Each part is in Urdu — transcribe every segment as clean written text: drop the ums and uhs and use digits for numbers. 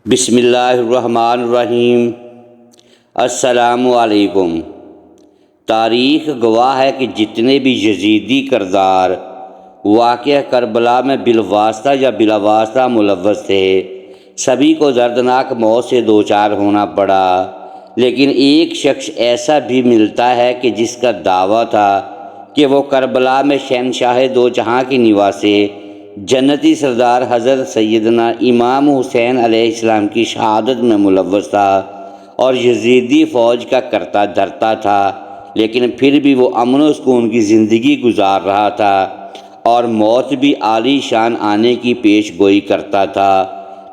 بسم اللہ الرحمن الرحیم۔ السلام علیکم۔ تاریخ گواہ ہے کہ جتنے بھی یزیدی کردار واقعہ کربلا میں بالواسطہ یا بلا واسطہ ملوث تھے، سبھی کو دردناک موت سے دوچار ہونا پڑا، لیکن ایک شخص ایسا بھی ملتا ہے کہ جس کا دعویٰ تھا کہ وہ کربلا میں شہنشاہ دو جہاں کی نواسے جنتی سردار حضرت سیدنا امام حسین علیہ السلام کی شہادت میں ملوث تھا اور یزیدی فوج کا کرتا دھرتا تھا، لیکن پھر بھی وہ امن و سکون کی زندگی گزار رہا تھا اور موت بھی عالی شان آنے کی پیش گوئی کرتا تھا۔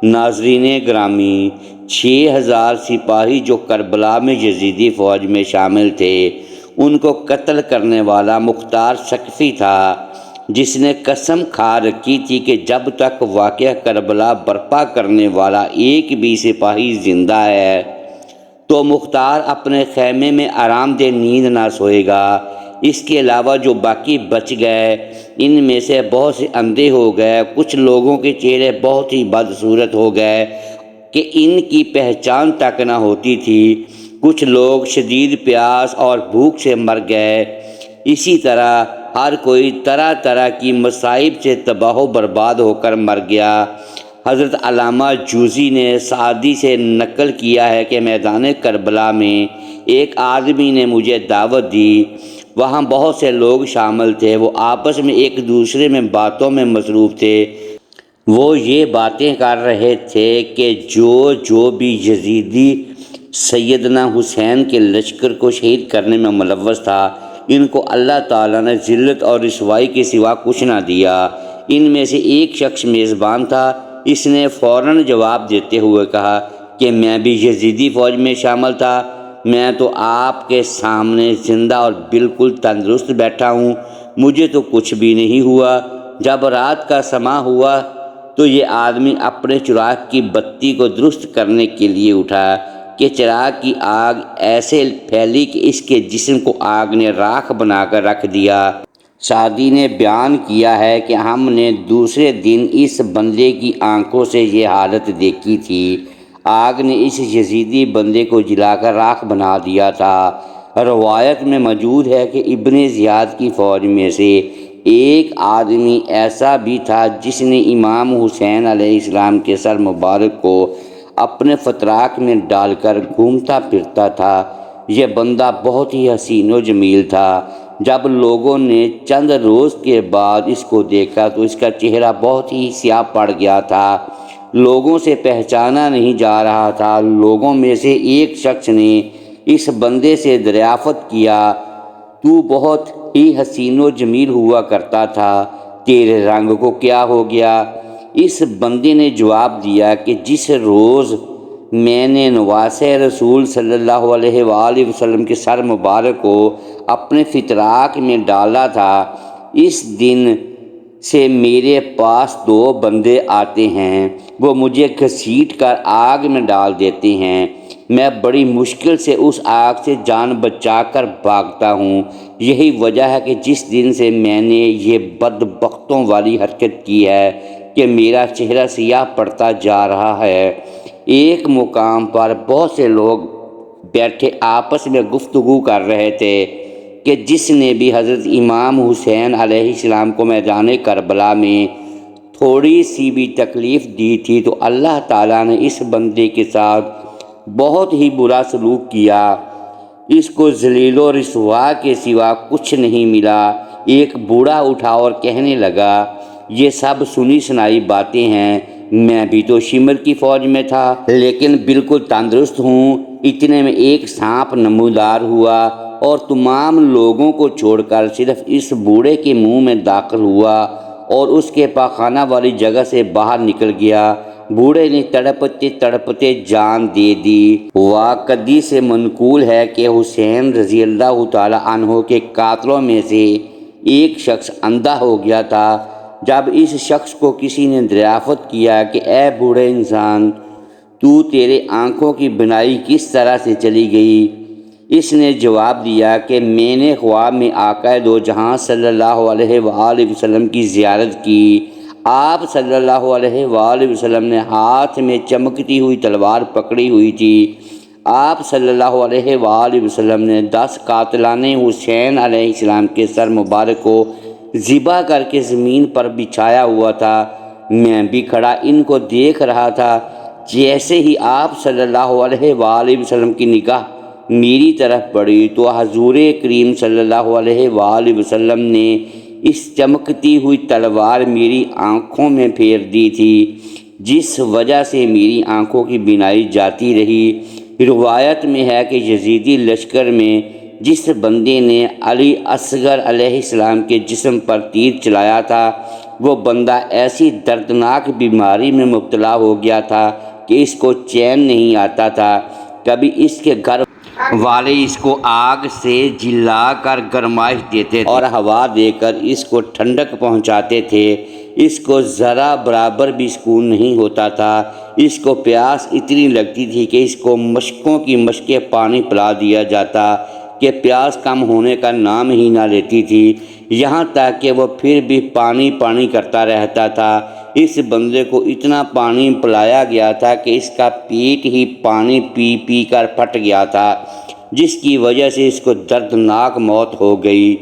ناظرین گرامی، 6000 سپاہی جو کربلا میں یزیدی فوج میں شامل تھے، ان کو قتل کرنے والا مختار ثقفی تھا، جس نے قسم کھا رکھی تھی کہ جب تک واقعہ کربلا برپا کرنے والا ایک بھی سپاہی زندہ ہے تو مختار اپنے خیمے میں آرام دہ نیند نہ سوئے گا۔ اس کے علاوہ جو باقی بچ گئے، ان میں سے بہت سے اندھے ہو گئے، کچھ لوگوں کے چہرے بہت ہی بدصورت ہو گئے کہ ان کی پہچان تک نہ ہوتی تھی، کچھ لوگ شدید پیاس اور بھوک سے مر گئے۔ اسی طرح ہر کوئی طرح طرح کی مصائب سے تباہ و برباد ہو کر مر گیا۔ حضرت علامہ جوزی نے سعدی سے نقل کیا ہے کہ میدان کربلا میں ایک آدمی نے مجھے دعوت دی، وہاں بہت سے لوگ شامل تھے، وہ آپس میں ایک دوسرے میں باتوں میں مصروف تھے۔ وہ یہ باتیں کر رہے تھے کہ جو بھی یزیدی سیدنا حسین کے لشکر کو شہید کرنے میں ملوث تھا، ان کو اللہ تعالیٰ نے ذلت اور رسوائی کے سوا کچھ نہ دیا۔ ان میں سے ایک شخص میزبان تھا، اس نے فوراً جواب دیتے ہوئے کہا کہ میں بھی یزیدی فوج میں شامل تھا، میں تو آپ کے سامنے زندہ اور بالکل تندرست بیٹھا ہوں، مجھے تو کچھ بھی نہیں ہوا۔ جب رات کا سماں ہوا تو یہ آدمی اپنے چراغ کی بتی کو درست کرنے کے لیے اٹھا کہ چراغ کی آگ ایسے پھیلی کہ اس کے جسم کو آگ نے راکھ بنا کر رکھ دیا۔ سعدی نے بیان کیا ہے کہ ہم نے دوسرے دن اس بندے کی آنکھوں سے یہ حالت دیکھی تھی، آگ نے اس یزیدی بندے کو جلا کر راکھ بنا دیا تھا۔ روایت میں موجود ہے کہ ابن زیاد کی فوج میں سے ایک آدمی ایسا بھی تھا جس نے امام حسین علیہ السلام کے سر مبارک کو اپنے فتراک میں ڈال کر گھومتا پھرتا تھا۔ یہ بندہ بہت ہی حسین و جمیل تھا۔ جب لوگوں نے چند روز کے بعد اس کو دیکھا تو اس کا چہرہ بہت ہی سیاہ پڑ گیا تھا، لوگوں سے پہچانا نہیں جا رہا تھا۔ لوگوں میں سے ایک شخص نے اس بندے سے دریافت کیا، تو بہت ہی حسین و جمیل ہوا کرتا تھا، تیرے رنگ کو کیا ہو گیا؟ اس بندے نے جواب دیا کہ جس روز میں نے نواسے رسول صلی اللہ علیہ وآلہ وسلم کے سر مبارک کو اپنے فتراک میں ڈالا تھا، اس دن سے میرے پاس 2 بندے آتے ہیں، وہ مجھے گھسیٹ کر آگ میں ڈال دیتے ہیں، میں بڑی مشکل سے اس آگ سے جان بچا کر بھاگتا ہوں۔ یہی وجہ ہے کہ جس دن سے میں نے یہ بدبختوں والی حرکت کی ہے کہ میرا چہرہ سیاہ پڑتا جا رہا ہے۔ ایک مقام پر بہت سے لوگ بیٹھے آپس میں گفتگو کر رہے تھے کہ جس نے بھی حضرت امام حسین علیہ السلام کو میدان کربلا میں تھوڑی سی بھی تکلیف دی تھی تو اللہ تعالیٰ نے اس بندے کے ساتھ بہت ہی برا سلوک کیا، اس کو ذلیل و رسوا کے سوا کچھ نہیں ملا۔ ایک بوڑھا اٹھا اور کہنے لگا، یہ سب سنی سنائی باتیں ہیں، میں بھی تو شمر کی فوج میں تھا لیکن بالکل تندرست ہوں۔ اتنے میں ایک سانپ نمودار ہوا اور تمام لوگوں کو چھوڑ کر صرف اس بوڑھے کے منہ میں داخل ہوا اور اس کے پاخانہ والی جگہ سے باہر نکل گیا۔ بوڑھے نے تڑپتے تڑپتے جان دے دی۔ واقعی سے منقول ہے کہ حسین رضی اللہ تعالی عنہ کے قاتلوں میں سے ایک شخص اندھا ہو گیا تھا۔ جب اس شخص کو کسی نے دریافت کیا کہ اے بوڑھے انسان، تیرے آنکھوں کی بینائی کس طرح سے چلی گئی؟ اس نے جواب دیا کہ میں نے خواب میں آقا دو جہاں صلی اللہ علیہ وآلہ وسلم کی زیارت کی، آپ صلی اللہ علیہ وآلہ وسلم نے ہاتھ میں چمکتی ہوئی تلوار پکڑی ہوئی تھی۔ آپ صلی اللہ علیہ وآلہ وسلم نے 10 قاتلان حسین علیہ السلام کے سر مبارک کو ذبح کر کے زمین پر بچھایا ہوا تھا۔ میں بھی کھڑا ان کو دیکھ رہا تھا۔ جیسے ہی آپ صلی اللہ علیہ وآلہ وسلم کی نگاہ میری طرف پڑی تو حضور کریم صلی اللہ علیہ وآلہ وسلم نے اس چمکتی ہوئی تلوار میری آنکھوں میں پھیر دی تھی، جس وجہ سے میری آنکھوں کی بینائی جاتی رہی۔ روایت میں ہے کہ یزیدی لشکر میں جس بندے نے علی اصغر علیہ السلام کے جسم پر تیر چلایا تھا، وہ بندہ ایسی دردناک بیماری میں مبتلا ہو گیا تھا کہ اس کو چین نہیں آتا تھا۔ کبھی اس کے گھر والے اس کو آگ سے جلا کر گرمائش دیتے تھے اور ہوا دے کر اس کو ٹھنڈک پہنچاتے تھے۔ اس کو ذرا برابر بھی سکون نہیں ہوتا تھا۔ اس کو پیاس اتنی لگتی تھی کہ اس کو مشکوں کی مشکیں پانی پلا دیا جاتا کہ پیاس کم ہونے کا نام ہی نہ لیتی تھی، یہاں تک کہ وہ پھر بھی پانی پانی کرتا رہتا تھا۔ اس بندے کو اتنا پانی پلایا گیا تھا کہ اس کا پیٹ ہی پانی پی پی کر پھٹ گیا تھا، جس کی وجہ سے اس کو دردناک موت ہو گئی۔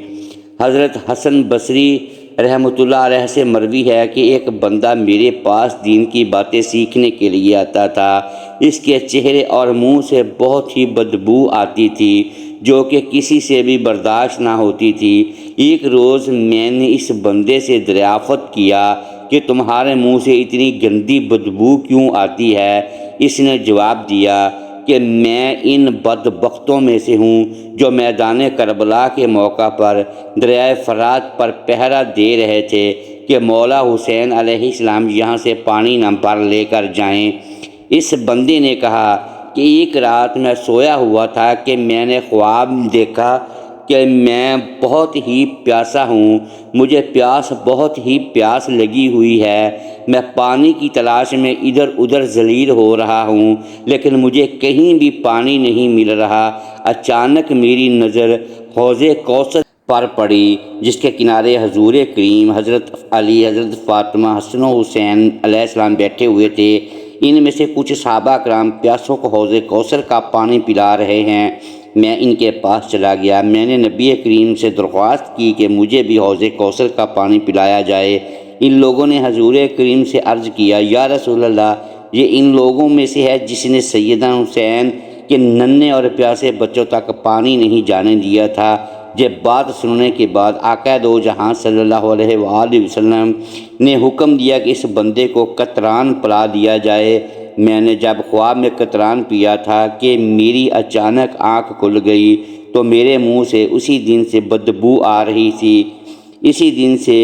حضرت حسن بصری رحمۃ اللہ علیہ سے مروی ہے کہ ایک بندہ میرے پاس دین کی باتیں سیکھنے کے لیے آتا تھا۔ اس کے چہرے اور منہ سے بہت ہی بدبو آتی تھی جو کہ کسی سے بھی برداشت نہ ہوتی تھی۔ ایک روز میں نے اس بندے سے دریافت کیا کہ تمہارے منہ سے اتنی گندی بدبو کیوں آتی ہے؟ اس نے جواب دیا کہ میں ان بدبختوں میں سے ہوں جو میدان کربلا کے موقع پر دریائے فرات پر پہرا دے رہے تھے کہ مولا حسین علیہ السلام یہاں سے پانی نہ بھر لے کر جائیں۔ اس بندے نے کہا کہ ایک رات میں سویا ہوا تھا کہ میں نے خواب دیکھا کہ میں بہت ہی پیاسا ہوں، مجھے بہت ہی پیاس لگی ہوئی ہے، میں پانی کی تلاش میں ادھر ادھر ذلیل ہو رہا ہوں لیکن مجھے کہیں بھی پانی نہیں مل رہا۔ اچانک میری نظر حوض کوثر پر پڑی جس کے کنارے حضور کریم، حضرت علی، حضرت فاطمہ، حسن و حسین علیہ السلام بیٹھے ہوئے تھے۔ ان میں سے کچھ صحابہ کرام پیاسوں کو حوض کوثر کا پانی پلا رہے ہیں۔ میں ان کے پاس چلا گیا۔ میں نے نبی کریم سے درخواست کی کہ مجھے بھی حوض کوثر کا پانی پلایا جائے۔ ان لوگوں نے حضور کریم سے عرض کیا، یا رسول اللہ، یہ ان لوگوں میں سے ہے جس نے سیدنا حسین کے ننھے اور پیاسے بچوں تک پانی نہیں جانے دیا تھا۔ یہ بات سننے کے بعد آقا دو جہاں صلی اللہ علیہ وآلہ وسلم نے حکم دیا کہ اس بندے کو قطران پلا دیا جائے۔ میں نے جب خواب میں قطران پیا تھا کہ میری اچانک آنکھ کھل گئی تو میرے منہ سے اسی دن سے بدبو آ رہی تھی۔ اسی دن سے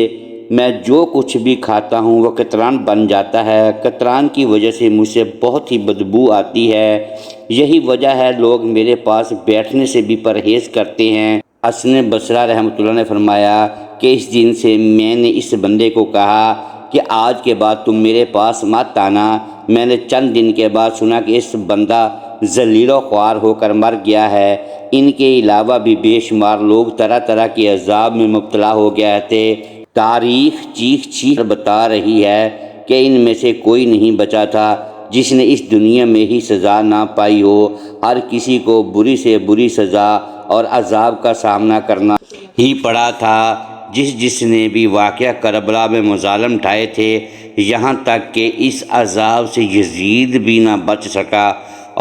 میں جو کچھ بھی کھاتا ہوں وہ قطران بن جاتا ہے۔ قطران کی وجہ سے مجھ سے بہت ہی بدبو آتی ہے۔ یہی وجہ ہے لوگ میرے پاس بیٹھنے سے بھی پرہیز کرتے ہیں۔ حسن بصری رحمۃ اللہ نے فرمایا کہ اس دن سے میں نے اس بندے کو کہا کہ آج کے بعد تم میرے پاس مت آنا۔ میں نے چند دن کے بعد سنا کہ اس بندہ ذلیل و خوار ہو کر مر گیا ہے۔ ان کے علاوہ بھی بے شمار لوگ طرح طرح کے عذاب میں مبتلا ہو گئے تھے۔ تاریخ چیخ چیخ بتا رہی ہے کہ ان میں سے کوئی نہیں بچا تھا جس نے اس دنیا میں ہی سزا نہ پائی ہو۔ ہر کسی کو بری سے بری سزا اور عذاب کا سامنا کرنا ہی پڑا تھا۔ جس نے بھی واقعہ کربلا میں مظالم ڈھائے تھے، یہاں تک کہ اس عذاب سے یزید بھی نہ بچ سکا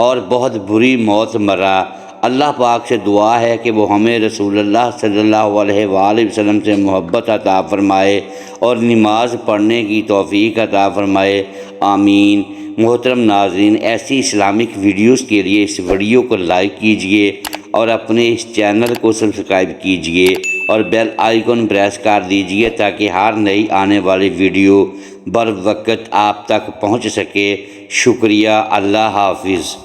اور بہت بری موت مرا۔ اللہ پاک سے دعا ہے کہ وہ ہمیں رسول اللہ صلی اللہ علیہ وآلہ وسلم سے محبت عطا فرمائے اور نماز پڑھنے کی توفیق عطا فرمائے، آمین۔ محترم ناظرین، ایسی اسلامک ویڈیوز کے لیے اس ویڈیو کو لائک کیجئے اور اپنے اس چینل کو سبسکرائب کیجئے اور بیل آئیکن پریس کر دیجئے تاکہ ہر نئی آنے والی ویڈیو بر وقت آپ تک پہنچ سکے۔ شکریہ، اللہ حافظ۔